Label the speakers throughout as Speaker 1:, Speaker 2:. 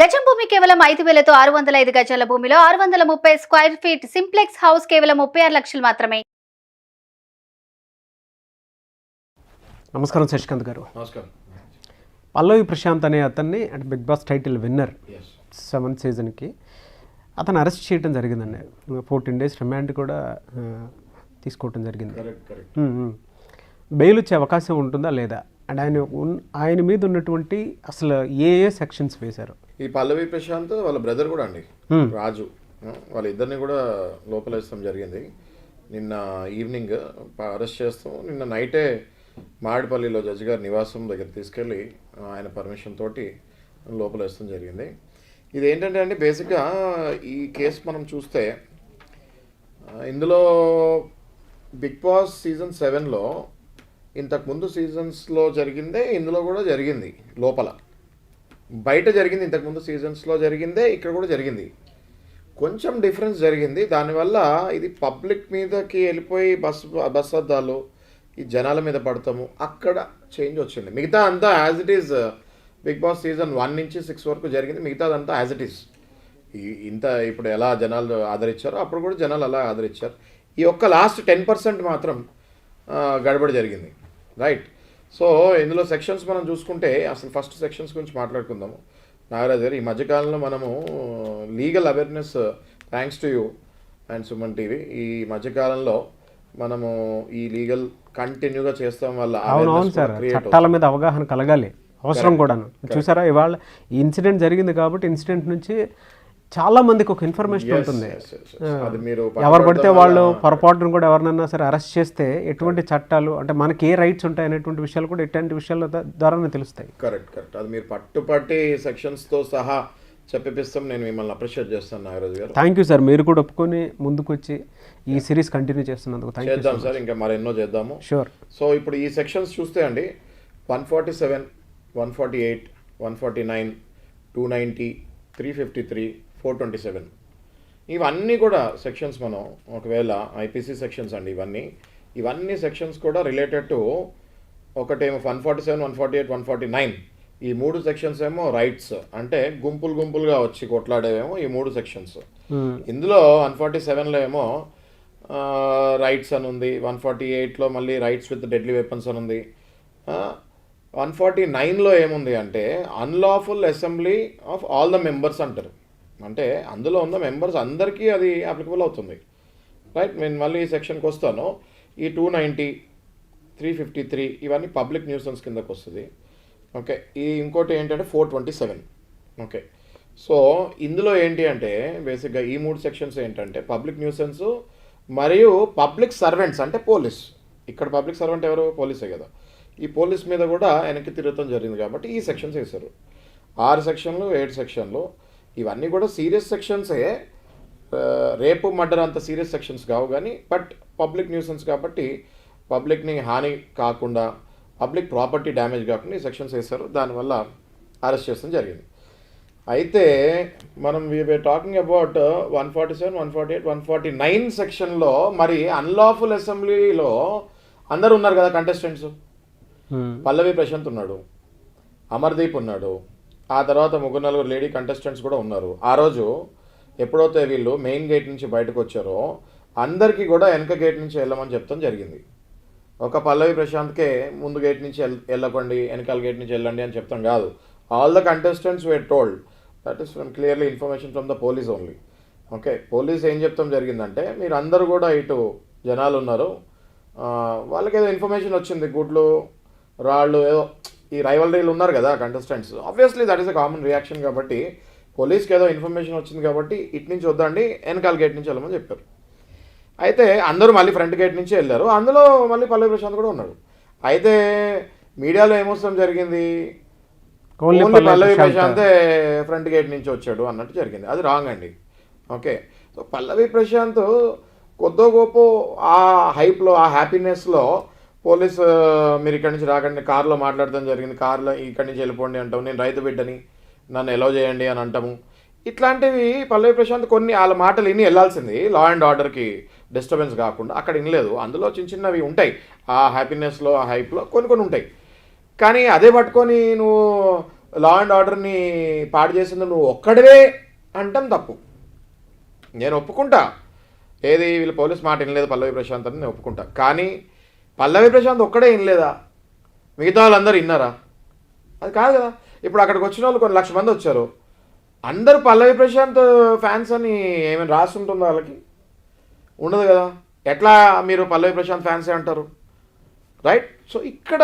Speaker 1: గజం భూమి కేవలం 5,000తో 605 గజాల భూమిలో 630 స్క్వేర్ ఫీట్ సింప్లెక్స్ హౌస్ కేవలం 36 లక్షలు మాత్రమే.
Speaker 2: నమస్కారం శశికాంత్ గారు.
Speaker 3: నమస్కారం.
Speaker 2: పల్లవి ప్రశాంత్ అనే అతన్ని అంటే big boss title winner 7th సీజన్కి అతను అరెస్ట్ చేయడం జరిగిందండి. 14 days రిమాండ్ కూడా తీసుకోవటం జరిగింది. బెయిల్ వచ్చే అవకాశం ఉంటుందా లేదా అండ్ ఆయన మీద ఉన్నటువంటి అసలు ఏ సెక్షన్స్ వేశారు?
Speaker 3: ఈ పల్లవి ప్రశాంత్ వాళ్ళ బ్రదర్ కూడా అండి, రాజు, వాళ్ళ ఇద్దరిని కూడా లోపల వేస్తాం జరిగింది. నిన్న ఈవినింగ్ అరెస్ట్ చేస్తాం. నిన్న నైటే మాడిపల్లిలో జడ్జి గారి నివాసం దగ్గర తీసుకెళ్ళి ఆయన పర్మిషన్ తోటి లోపల వేస్తాం జరిగింది. ఇది ఏంటంటే అండి, బేసిక్గా ఈ కేసు మనం చూస్తే ఇందులో బిగ్ బాస్ సీజన్ 7లో ఇంతకుముందు సీజన్స్లో జరిగిందే ఇందులో కూడా జరిగింది. లోపల బయట జరిగింది, ఇంతకుముందు సీజన్స్లో జరిగిందే ఇక్కడ కూడా జరిగింది. కొంచెం డిఫరెన్స్ జరిగింది. దానివల్ల ఇది పబ్లిక్ మీదకి వెళ్ళిపోయి బస్ అద్దాలు ఈ జనాల మీద పడతాము, అక్కడ చేంజ్ వచ్చింది. మిగతా అంతా as it is Bigg Boss season 1 నుంచి 6 వరకు జరిగింది. మిగతాదంతా యాజ్ ఇట్ ఈజ్ ఇంత ఇప్పుడు ఎలా జనాలు ఆదరించారో అప్పుడు కూడా జనాలు అలా ఆదరించారు. ఈ ఒక్క లాస్ట్ 10% మాత్రం గడబడి జరిగింది, రైట్? సో ఇందులో సెక్షన్స్ మనం చూసుకుంటే అసలు ఫస్ట్ సెక్షన్స్ గురించి మాట్లాడుకుందాము. నాగరాజ్ గారు, ఈ మధ్యకాలంలో మనము legal awareness thanks to you and Suman TV, ఈ మధ్యకాలంలో మనము ఈ లీగల్ కంటిన్యూగా చేస్తాం వల్ల
Speaker 2: చట్టాల మీద అవగాహన కలగాలి, అవసరం కూడాను. చూసారా, ఇవాళ ఈ ఇన్సిడెంట్ జరిగింది కాబట్టి ఇన్సిడెంట్ నుంచి చాలా మందికి ఒక ఇన్ఫర్మేషన్ ఉంటుంది. ఎవరు పడితే వాళ్ళు పొరపాటును కూడా ఎవరినన్నా సరే అరెస్ట్ చేస్తే ఎటువంటి చట్టాలు అంటే మనకి ఏ రైట్స్ ఉంటాయి అనేటువంటి విషయాలు కూడా ఎటువంటి విషయాల ద్వారానే తెలుస్తాయి.
Speaker 3: కరెక్ట్. అది మీరు పట్టుపట్టి సెక్షన్స్తో సహా చెప్పిస్తాం. నేను మిమ్మల్ని అప్రిషియేట్ చేస్తాను నాగరాజు గారు.
Speaker 2: Thank you sir. మీరు కూడా ఒప్పుకొని ముందుకు వచ్చి ఈ సిరీస్ కంటిన్యూ చేస్తున్నందుకు
Speaker 3: చేద్దాం సార్, ఇంకా మరెన్నో చేద్దాము.
Speaker 2: షూర్.
Speaker 3: సో ఇప్పుడు ఈ సెక్షన్స్ చూస్తే అండి 147, 148, 149, 290, 353, 427 ఇవన్నీ కూడా సెక్షన్స్ మనం ఒకవేళ ఐపీసీ సెక్షన్స్ అండి. ఇవన్నీ సెక్షన్స్ కూడా రిలేటెడ్ టు ఒకటేమో 147, 148, 149 ఈ 3 సెక్షన్స్ ఏమో రైట్స్, అంటే గుంపులుగా వచ్చి కొట్లాడేవేమో ఈ 3 సెక్షన్స్. ఇందులో 147లో ఏమో రైట్స్ అని ఉంది, 148లో మళ్ళీ రైట్స్ విత్ డెడ్లీ వెపన్స్ అని ఉంది, 149లో ఏముంది అంటే unlawful assembly of all the members అంటారు. అంటే అందులో ఉన్న మెంబర్స్ అందరికీ అది అప్లికబుల్ అవుతుంది, రైట్? నేను మళ్ళీ ఈ సెక్షన్కి వస్తాను. ఈ 290, 353 ఇవన్నీ పబ్లిక్ న్యూసెన్స్ కిందకు వస్తుంది. ఓకే, ఈ ఇంకోటి ఏంటంటే 427. ఓకే, సో ఇందులో ఏంటి అంటే బేసిక్గా ఈ 3 సెక్షన్స్ ఏంటంటే పబ్లిక్ న్యూసెన్స్ మరియు పబ్లిక్ సర్వెంట్స్, అంటే పోలీస్. ఇక్కడ పబ్లిక్ సర్వెంట్ ఎవరు? పోలీసే కదా. ఈ పోలీస్ మీద కూడా వెనక్కి తిరగటం జరిగింది కాబట్టి ఈ సెక్షన్స్ వేశారు. 6 సెక్షన్లు, 7 సెక్షన్లు ఇవన్నీ కూడా సీరియస్ సెక్షన్సే. రేపు మర్డర్ అంత సీరియస్ సెక్షన్స్ కావు కానీ బట్ పబ్లిక్ న్యూసెన్స్ కాబట్టి పబ్లిక్ని హాని కాకుండా, పబ్లిక్ ప్రాపర్టీ డ్యామేజ్ కాకుండా ఈ సెక్షన్స్ వేశారు. దానివల్ల అరెస్ట్ చేస్తాం జరిగింది. అయితే మనం వీఆర్ టాకింగ్ అబౌట్ 147, 148, 149 సెక్షన్లో మరి అన్లాఫుల్ అసెంబ్లీలో అందరు ఉన్నారు కదా కంటెస్టెంట్స్. పల్లవి ప్రశాంత్ ఉన్నాడు, అమర్దీప్ ఉన్నాడు, ఆ తర్వాత 3-4 లేడీ కంటెస్టెంట్స్ కూడా ఉన్నారు. ఆ రోజు ఎప్పుడైతే వీళ్ళు మెయిన్ గేట్ నుంచి బయటకు వచ్చారో అందరికీ కూడా వెనక గేట్ నుంచి వెళ్ళమని చెప్తాం జరిగింది. ఒక పల్లవి ప్రశాంత్కే ముందు గేట్ నుంచి వెళ్ళకండి, వెనకాల గేట్ నుంచి వెళ్ళండి అని చెప్తాం కాదు. All the contestants were told, that is from clearly information from the police only. Okay, police ఏం చెప్తాం జరిగిందంటే మీరు అందరూ కూడా ఇటు జనాలు ఉన్నారు, వాళ్ళకి ఏదో ఇన్ఫర్మేషన్ వచ్చింది, గుడ్లు రాళ్ళు ఏదో ఈ రైవలరీలు ఉన్నారు కదా contestants, obviously that is a common reaction. కాబట్టి పోలీస్కి ఏదో ఇన్ఫర్మేషన్ వచ్చింది కాబట్టి ఇటు నుంచి వద్దండి, వెనకాల గేట్ నుంచి వెళ్ళమని చెప్పారు. అయితే అందరూ మళ్ళీ ఫ్రంట్ గేట్ నుంచి వెళ్ళారు. అందులో మళ్ళీ పల్లవి ప్రశాంత్ కూడా ఉన్నాడు. అయితే మీడియాలో ఏమొస్తాం జరిగింది, ఓన్లీ పల్లవి ప్రశాంతే ఫ్రంట్ గేట్ నుంచి వచ్చాడు అన్నట్టు జరిగింది. అది రాంగ్ అండి. ఓకే, సో పల్లవి ప్రశాంత్ కొద్దో గొప్ప ఆ హైప్లో, ఆ హ్యాపీనెస్లో పోలీసు మీరు ఇక్కడి నుంచి రాకండి, కారులో మాట్లాడటం జరిగింది, కారులో ఇక్కడి నుంచి వెళ్ళిపోండి అంటాము, నేను రైతు బిడ్డని నన్ను ఎలో చేయండి అని అంటాము. ఇట్లాంటివి పల్లవి ప్రశాంత్ కొన్ని వాళ్ళ మాటలు విని వెళ్ళాల్సింది, లా అండ్ ఆర్డర్కి డిస్టర్బెన్స్ కాకుండా. అక్కడ వినలేదు. అందులో చిన్నవి ఉంటాయి, ఆ హ్యాపీనెస్లో, ఆ హైప్లో కొన్ని ఉంటాయి. కానీ అదే పట్టుకొని నువ్వు లా అండ్ ఆర్డర్ని పాడు చేసింది నువ్వు ఒక్కడివే అంటాం తప్పు. నేను ఒప్పుకుంటా, ఏది వీళ్ళు పోలీస్ మాట వినలేదు పల్లవి ప్రశాంత్ అని నేను ఒప్పుకుంటా. కానీ పల్లవి ప్రశాంత్ ఒక్కడే వినలేదా? మిగతా వాళ్ళందరూ విన్నారా? అది కాదు కదా. ఇప్పుడు అక్కడికి వచ్చిన వాళ్ళు కొన్ని లక్ష మంది వచ్చారు, అందరూ పల్లవి ప్రశాంత్ ఫ్యాన్స్ అని ఏమైనా రాసి ఉంటుందో వాళ్ళకి? ఉండదు కదా. ఎట్లా మీరు పల్లవి ప్రశాంత్ ఫ్యాన్సే అంటారు, రైట్? సో ఇక్కడ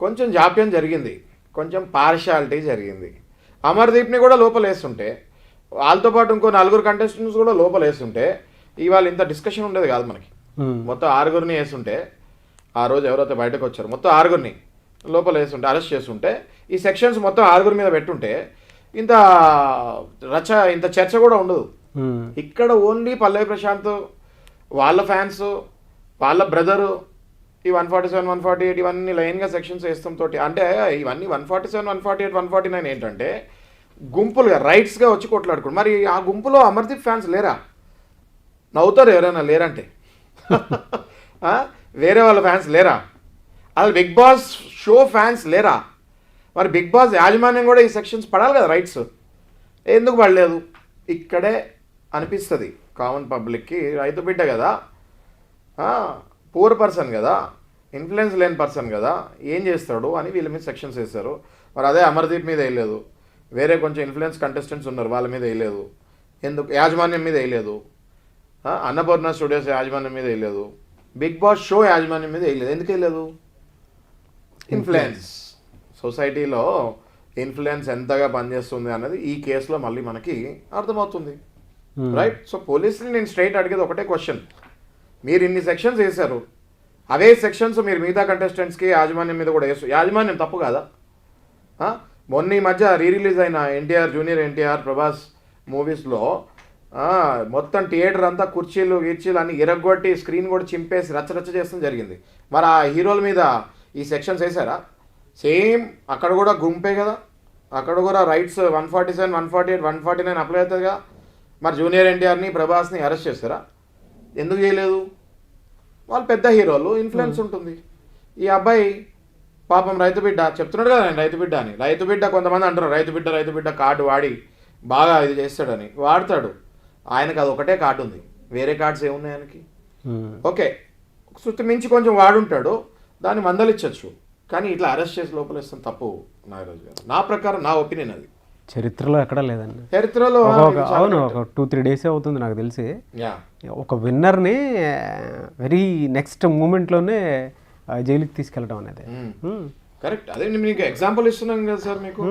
Speaker 3: కొంచెం జాప్యం జరిగింది, కొంచెం పార్షాలిటీ జరిగింది. అమర్దీప్ని కూడా లోపల వేస్తుంటే, వాళ్ళతో పాటు ఇంకో 4 కంటెస్టెంట్స్ కూడా లోపల వేస్తుంటే ఇవాళ ఇంత డిస్కషన్ ఉండేది కాదు మనకి. మొత్తం 6 వేస్తుంటే, ఆ రోజు ఎవరైతే బయటకు వచ్చారు మొత్తం 6 లోపల వేస్తుంటే, అరెస్ట్ చేస్తుంటే, ఈ సెక్షన్స్ మొత్తం 6 మీద పెట్టుంటే ఇంత ఇంత చర్చ కూడా ఉండదు. ఇక్కడ ఓన్లీ పల్లవి ప్రశాంత్, వాళ్ళ ఫ్యాన్స్, వాళ్ళ బ్రదరు, ఈ 147, 148 ఇవన్నీ లైన్గా సెక్షన్స్ వేస్తాంతో, అంటే ఇవన్నీ 147, 148, 149 ఏంటంటే గుంపులుగా రైట్స్గా వచ్చి కొట్లాడుకోండి. మరి ఆ గుంపులో అమర్దీప్ ఫ్యాన్స్ లేరా? నవ్వుతారు ఎవరైనా లేరంటే. వేరే వాళ్ళ ఫ్యాన్స్ లేరా? అసలు బిగ్ బాస్ షో ఫ్యాన్స్ లేరా? మరి బిగ్ బాస్ యాజమాన్యం కూడా ఈ సెక్షన్స్ పడాలి కదా, రైట్స్ ఎందుకు పడలేదు? ఇక్కడే అనిపిస్తుంది కామన్ పబ్లిక్కి, రైతు బిడ్డ కదా, పూర్ పర్సన్ కదా, ఇన్ఫ్లుయెన్స్ లేని పర్సన్ కదా, ఏం చేస్తాడు అని వీళ్ళ మీద సెక్షన్స్ వేస్తారు. మరి అదే అమర్దీప్ మీద వేయలేదు, వేరే కొంచెం ఇన్ఫ్లుయెన్స్ కంటెస్టెంట్స్ ఉన్నారు వాళ్ళ మీద వేయలేదు, ఎందుకు? యాజమాన్యం మీద వేయలేదు, అన్నపూర్ణ స్టూడియోస్ యాజమాన్యం మీద వేయలేదు, బిగ్ బాస్ షో యాజమాన్యం మీద వేయలేదు. ఎందుకు వేయలేదు? ఇన్ఫ్లుయెన్స్, సొసైటీలో ఇన్ఫ్లుయెన్స్ ఎంతగా పనిచేస్తుంది అన్నది ఈ కేసులో మళ్ళీ మనకి అర్థమవుతుంది, రైట్? సో పోలీసులు నేను స్ట్రైట్ అడిగేది ఒకటే క్వశ్చన్, మీరు ఇన్ని సెక్షన్స్ వేశారు, అవే సెక్షన్స్ మీరు మిగతా కంటెస్టెంట్స్కి యాజమాన్యం మీద కూడా వేస్తారు, యాజమాన్యం తప్పు కాదా? మొన్న ఈ మధ్య రిలీజ్ అయిన ఎన్టీఆర్, జూనియర్ ఎన్టీఆర్, ప్రభాస్ మూవీస్లో మొత్తం థియేటర్ అంతా కుర్చీలు గీర్చీలు అన్ని ఇరగొట్టి స్క్రీన్ కూడా చింపేసి రచ్చరచ్చ చేస్తూ జరిగింది. మరి ఆ హీరోల మీద ఈ సెక్షన్స్ వేసారా? సేమ్ అక్కడ కూడా గుంపే కదా, అక్కడ కూడా రైట్స్ 147, 148, 149 అప్లై అవుతుంది కదా. మరి జూనియర్ ఎన్టీఆర్ని, ప్రభాస్ని అరెస్ట్ చేస్తారా? ఎందుకు చేయలేదు? వాళ్ళు పెద్ద హీరోలు, ఇన్ఫ్లుయెన్స్ ఉంటుంది. ఈ అబ్బాయి పాపం రైతు బిడ్డ చెప్తున్నాడు కదా, నేను రైతు బిడ్డ అని. రైతు బిడ్డ కొంతమంది అంటారు రైతు బిడ్డ కార్డు వాడి బాగా ఇది చేస్తాడని. వాడతాడు, ఆయనకు అది ఒకటే కార్డు ఉంది, వేరే కార్డ్స్ ఏమున్నాయి ఆయనకి? ఓకే, శృతి మించి కొంచెం వాడుంటాడు, దాన్ని మందలిచ్చచ్చు. కానీ ఇట్లా అరెస్ట్ చేసి లోపలేస్తాం తప్పు నాగరాజు గారు, నా ప్రకారం, నా ఒపీనియన్ అది.
Speaker 2: చరిత్రలో ఎక్కడా లేదండి.
Speaker 3: చరిత్రలో
Speaker 2: అవును, ఒక 2-3 డేస్ అవుతుంది నాకు తెలిసి. ఒక విన్నర్ని వెరీ నెక్స్ట్ మూమెంట్లోనే జైలుకి తీసుకెళ్ళడం అనేది
Speaker 3: కరెక్ట్. అదే మీకు ఎగ్జాంపుల్ ఇస్తున్నాం కదా సార్ మీకు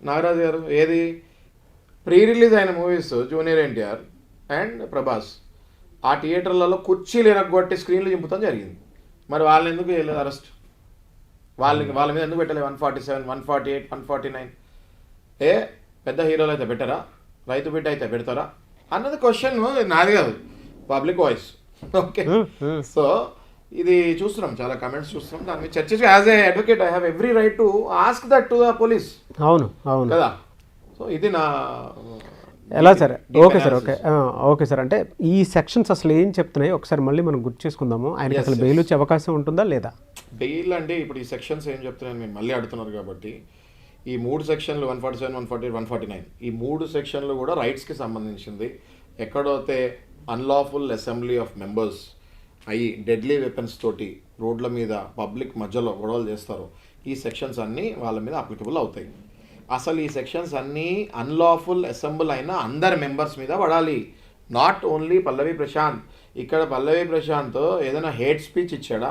Speaker 3: నాగరాజు గారు. ఏది ప్రీ రిలీజ్ అయిన movies junior NTR and Prabhas, ఆ థియేటర్లలో కుర్చీలు ఎనగొట్టి స్క్రీన్లు చింపుతాం జరిగింది. మరి వాళ్ళని ఎందుకు చేయలేదు అరెస్ట్? వాళ్ళ మీద ఎందుకు పెట్టలేదు 147, 148, 149? పెద్ద హీరోలు అయితే పెట్టారా? రైతు బిడ్డ అయితే పెడతారా అన్నది క్వశ్చన్ నాది కాదు, పబ్లిక్ వాయిస్. ఓకే, సో ఇది చూస్తున్నాం, చాలా కమెంట్స్ చూస్తున్నాం, దాని మీద చర్చ. As a advocate I have every right to ask that to the police.
Speaker 2: అవును అవును
Speaker 3: కదా. సో ఇది నా
Speaker 2: ఎలా sir? Okay sir, okay sir. అంటే ఈ సెక్షన్స్ అసలు ఏం చెప్తున్నాయి ఒకసారి మళ్ళీ మనం గుర్తు చేసుకుందాము. ఆయనకి అసలు బెయిల్ వచ్చే అవకాశం ఉంటుందా లేదా?
Speaker 3: బెయిల్ అంటే ఇప్పుడు ఈ సెక్షన్స్ ఏం చెప్తున్నాయని మీరు మళ్ళీ అడుగుతున్నారు కాబట్టి, ఈ 3 సెక్షన్లు 147, 148, 149 ఈ 3 సెక్షన్లు కూడా రైట్స్కి సంబంధించింది. ఎక్కడైతే అన్లాఫుల్ అసెంబ్లీ ఆఫ్ మెంబర్స్ అయ్యి డెడ్లీ వెపన్స్ తోటి రోడ్ల మీద పబ్లిక్ మధ్యలో గొడవలు చేస్తారో ఈ సెక్షన్స్ అన్నీ వాళ్ళ మీద అప్లికబుల్ అవుతాయి. అసలు ఈ సెక్షన్స్ అన్నీ అన్లాఫుల్ అసెంబుల్ అయిన అందరి మెంబర్స్ మీద పడాలి, నాట్ ఓన్లీ పల్లవి ప్రశాంత్. ఇక్కడ పల్లవి ప్రశాంత్ ఏదైనా హేట్ స్పీచ్ ఇచ్చాడా?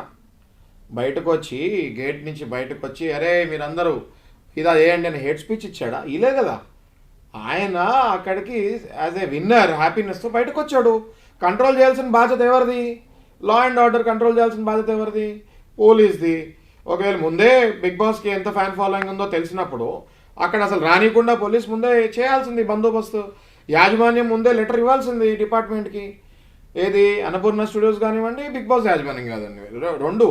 Speaker 3: బయటకు వచ్చి గేట్ నుంచి బయటకు వచ్చి అరే మీరందరూ ఇదా చేయండి అని హేట్ స్పీచ్ ఇచ్చాడా? ఇలే కదా. ఆయన అక్కడికి యాజ్ ఏ విన్నర్ హ్యాపీనెస్తో బయటకు వచ్చాడు. కంట్రోల్ చేయాల్సిన బాధ్యత ఎవరిది? లా అండ్ ఆర్డర్ కంట్రోల్ చేయాల్సిన బాధ్యత ఎవరిది? పోలీస్ది. ఒకవేళ ముందే బిగ్ బాస్కి ఎంత ఫ్యాన్ ఫాలోయింగ్ ఉందో తెలిసినప్పుడు అక్కడ అసలు రానియకుండా పోలీస్ ముందే చేయాల్సింది బందోబస్తు. యాజమాన్యం ముందే లెటర్ ఇవ్వాల్సింది డిపార్ట్మెంట్కి. ఏది అన్నపూర్ణ స్టూడియోస్ కానివ్వండి, బిగ్ బాస్ యాజమాన్యం కాదండి, 2.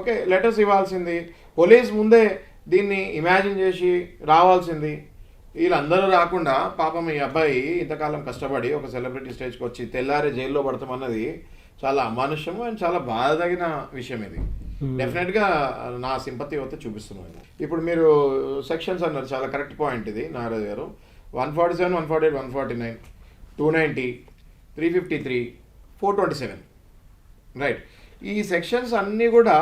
Speaker 3: ఓకే, లెటర్స్ ఇవ్వాల్సింది. పోలీస్ ముందే దీన్ని ఇమాజిన్ చేసి రావాల్సింది. వీళ్ళందరూ రాకుండా పాపం ఈ అబ్బాయి ఇంతకాలం కష్టపడి ఒక సెలబ్రిటీ స్టేజ్కి వచ్చి తెల్లారి జైల్లో పడతామన్నది చాలా అమానుష్యం అండ్ చాలా బాధ తగిన విషయం ఇది. డెఫినెట్గా నా సింపతి అయితే చూపిస్తున్నాను. ఇప్పుడు మీరు సెక్షన్స్ అన్నారు, చాలా కరెక్ట్ పాయింట్ ఇది నాగరాజు గారు. 147, 148, 149, 290, 353, 427, రైట్. ఈ సెక్షన్స్ అన్నీ కూడా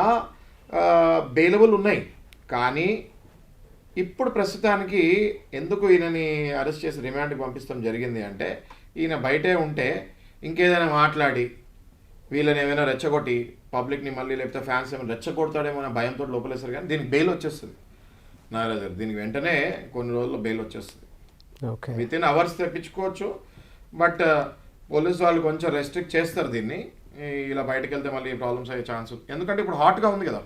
Speaker 3: బెయిలబుల్ ఉన్నాయి. కానీ ఇప్పుడు ప్రస్తుతానికి ఎందుకు ఈయనని అరెస్ట్ చేసి రిమాండ్కి పంపిస్తాం జరిగింది అంటే, ఈయన బయటే ఉంటే ఇంకేదైనా మాట్లాడి వీళ్ళని ఏమైనా రెచ్చగొట్టి పబ్లిక్ని మళ్ళీ లేకపోతే ఫ్యాన్స్ ఏమైనా రెచ్చగొడతాడేమో అనే భయంతో లోపలేస్తారు. కానీ దీనికి బెయిల్ వచ్చేస్తుంది నాగరాజు గారు, దీనికి వెంటనే కొన్ని రోజుల్లో బెయిల్ వచ్చేస్తుంది.
Speaker 2: ఓకే,
Speaker 3: విత్ ఇన్ అవర్స్ తెప్పించుకోవచ్చు. బట్ పోలీసు వాళ్ళు కొంచెం రెస్ట్రిక్ట్ చేస్తారు దీన్ని. ఇలా బయటకు వెళ్తే మళ్ళీ ప్రాబ్లమ్స్ అయ్యే ఛాన్స్, ఎందుకంటే ఇప్పుడు హాట్గా ఉంది కదా.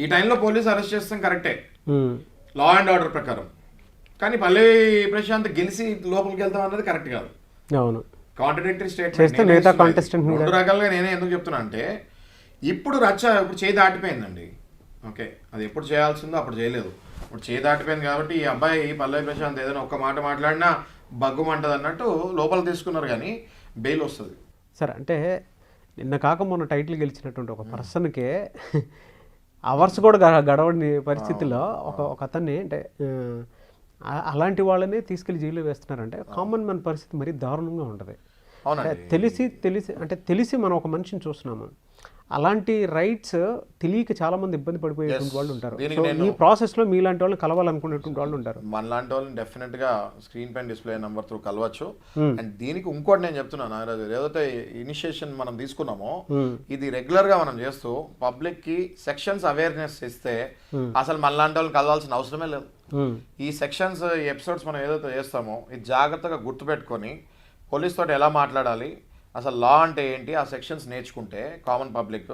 Speaker 3: ఈ టైంలో పోలీసు అరెస్ట్ చేస్తాం కరెక్టే లా అండ్ ఆర్డర్ ప్రకారం, కానీ పల్లె ప్రశాంత్ గెలిచి లోపలికి వెళ్తాం అన్నది కరెక్ట్ కాదు.
Speaker 2: అవును,
Speaker 3: కాంట్రడిక్టరీ
Speaker 2: చేస్తే మిగతా contestant మీద
Speaker 3: రెండు రకాలుగా నేనే ఎందుకు చెప్తున్నా అంటే, ఇప్పుడు ఇప్పుడు చేయి దాటిపోయిందండి. ఓకే, అది ఎప్పుడు చేయాల్సిందో అప్పుడు చేయలేదు, ఇప్పుడు చేయి దాటిపోయింది కాబట్టి ఈ అబ్బాయి పల్లవి ప్రశాంత్ ఏదైనా ఒక్క మాట మాట్లాడినా బగ్గుమంటది అన్నట్టు లోపల తీసుకున్నారు, కానీ బెయిల్ వస్తుంది.
Speaker 2: సార్ అంటే నిన్న కాక మొన్న టైటిల్ గెలిచినటువంటి ఒక పర్సన్కే అవర్స్ కూడా గడవని పరిస్థితిలో ఒక అతన్ని అంటే అలాంటి వాళ్ళని తీసుకెళ్లి జైల్లో వేస్తున్నారంటే కామన్ మ్యాన్ పరిస్థితి మరీ దారుణంగా ఉంటుంది. తెలిసి మనం ఒక మనిషిని చూస్తున్నాము, అలాంటి రైట్స్ తెలియక చాలా మంది ఇబ్బంది పడిపోయేటువంటి వాళ్ళు ఉంటారు. ఈ ప్రాసెస్ లో మీలాంటి వాళ్ళని కలవాలనుకునేటువంటి వాళ్ళు ఉంటారు.
Speaker 3: మనలాంటి వాళ్ళని డెఫినెట్ గా స్క్రీన్ పైన డిస్ప్లే నెంబర్ త్రూ కలవచ్చు. అండ్ దీనికి ఇంకోటి నేను చెప్తున్నాను నాగరాజు, ఏదైతే ఇనిషియేషన్ మనం తీసుకున్నామో ఇది రెగ్యులర్ గా మనం చేస్తూ పబ్లిక్ కి సెక్షన్స్ అవేర్నెస్ ఇస్తే అసలు మనలాంటి వాళ్ళని కలవాల్సిన అవసరమే లేదు. ఈ సెక్షన్స్ ఈ ఎపిసోడ్స్ మనం ఏదైతే చేస్తామో ఇది జాగ్రత్తగా గుర్తుపెట్టుకొని పోలీస్ తోటి ఎలా మాట్లాడాలి, అసలు లా అంటే ఏంటి, ఆ సెక్షన్స్ నేర్చుకుంటే కామన్ పబ్లిక్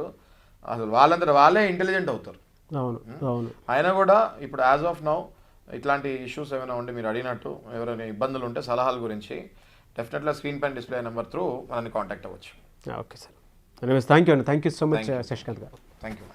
Speaker 3: అసలు వాళ్ళే ఇంటెలిజెంట్ అవుతారు.
Speaker 2: అవును అవును.
Speaker 3: అయినా కూడా ఇప్పుడు యాజ్ ఆఫ్ నౌ ఇట్లాంటి ఇష్యూస్ ఏమైనా ఉంటే మీరు అడిగినట్టు ఎవరైనా ఇబ్బందులు ఉంటే సలహాల గురించి డెఫినెట్గా స్క్రీన్ పైన డిస్ప్లే నెంబర్ త్రూ మనల్ని కాంటాక్ట్ అవ్వచ్చు.
Speaker 2: Okay sir, thank you so much Shashikanth గారు.
Speaker 3: Thank you.